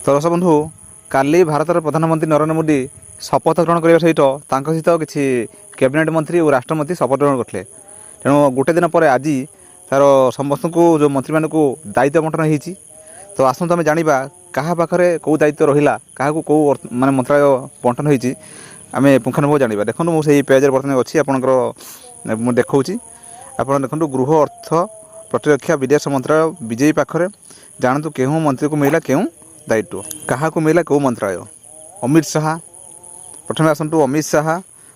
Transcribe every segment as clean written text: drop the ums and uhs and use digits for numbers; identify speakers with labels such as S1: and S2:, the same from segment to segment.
S1: तो दर्शक बंधु काली भारतर प्रधानमंत्री नरेंद्र मोदी शपथ ग्रहण करने सहित सहित किसी कैबिनेट मंत्री और राष्ट्रमंत्री शपथ ग्रहण करते तेणु गोटे दिन पर आज तार समस्त को जो मंत्री मान दायित्व बंटन होती तो आसतु आम जाना क्या पाखे कौ दायित्व रहा क्या कौ मानने मंत्रालय बंटन होती आम पुंखानुपुंख जाना देखो मुझे पेज बर्तमान अच्छी आपंकर मुझे देखा आप देखो गृह अर्थ प्रतिरक्षा विदेश मंत्रालय विजेपी पाखे जानतु क्यों मंत्री को मिला क्यों दायित्व क्या मिला कौ मंत्रालय अमित शाह प्रथम आसतु अमित शाह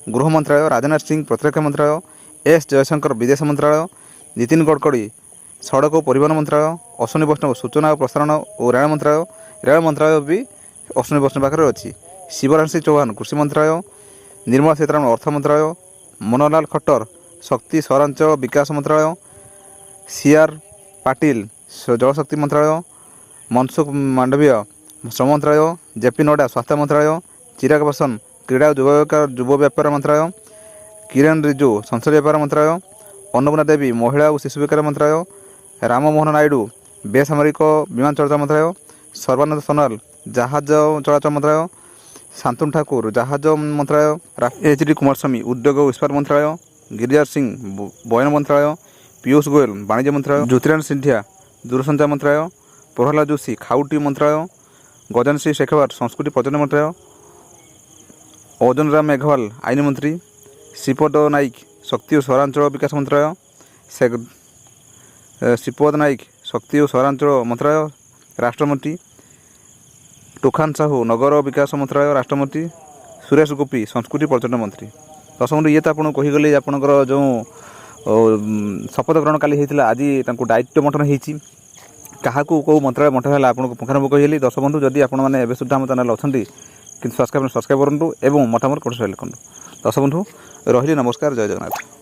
S1: गृह मंत्रालय राजनाथ सिंह प्रतिरक्षा मंत्रालय एस जयशंकर विदेश मंत्रालय नितिन गडकरी सड़क और परिवहन मंत्रालय अश्विनी वैष्णव सूचना और प्रसारण और रेल मंत्रालय भी अश्विनी वैष्णव पाखे अच्छी शिवराज सिंह चौहान कृषि मंत्रालय निर्मला सीतारामन अर्थ मंत्रालय मनोहरलाल खट्टर शक्ति सहरांचल विकास मंत्रालय सीआर पाटिल जलशक्ति मंत्रालय मनसुख मांडवीय श्रम मंत्रालय जेपी नड्डा स्वास्थ्य मंत्रालय चिराग पासवान क्रीड़ा और युव व्यापार मंत्रालय किरण रिजिजू संसदीय व्यापार मंत्रालय अन्नपूर्णा देवी महिला और शिशु विकास मंत्रालय राममोहन नायडू बेसामरिक विमान चलाचल मंत्रालय सर्बानंद सोनोवाल जहाज चलाचल मंत्रालय शांतनु ठाकुर जहाज मंत्रालय एच.डी. कुमारस्वामी उद्योग और इस्पात मंत्रालय गिरिराज सिंह बयन मंत्रालय पीयूष गोयल वाणिज्य मंत्रालय ज्योतिरादित्य सिंधिया दूरसंचार मंत्रालय प्रहलाद जोशी खाउटी मंत्रालय गजानन सिंह शेखावत संस्कृति पर्यटन मंत्रालय अर्जुन राम मेघवाल आईन मंत्री श्रीपद नाइक शक्ति और सहरांचल विकास मंत्रालय श्रीपद नाइक शक्ति और सहरांचल मंत्रालय राष्ट्रमंत्री टुखान साहू नगर विकास मंत्रालय राष्ट्रमंत्री सुरेश गोपी संस्कृति पर्यटन मंत्री दर्शक ये तो आपको कहीगली आपंकर जो शपथ ग्रहण काली होता आज दायित्व बंटन होती क्या कौ मंत्रालय बंटा है आपको पुंखानुपुंख कहली दर्शक बंधु जदि आपने सुधा आम चैनल अच्छा कि सब्सक्राइब करूँ और मतामत कमेंट लिखूँ दर्शक बंधु रही नमस्कार जय जगन्नाथ।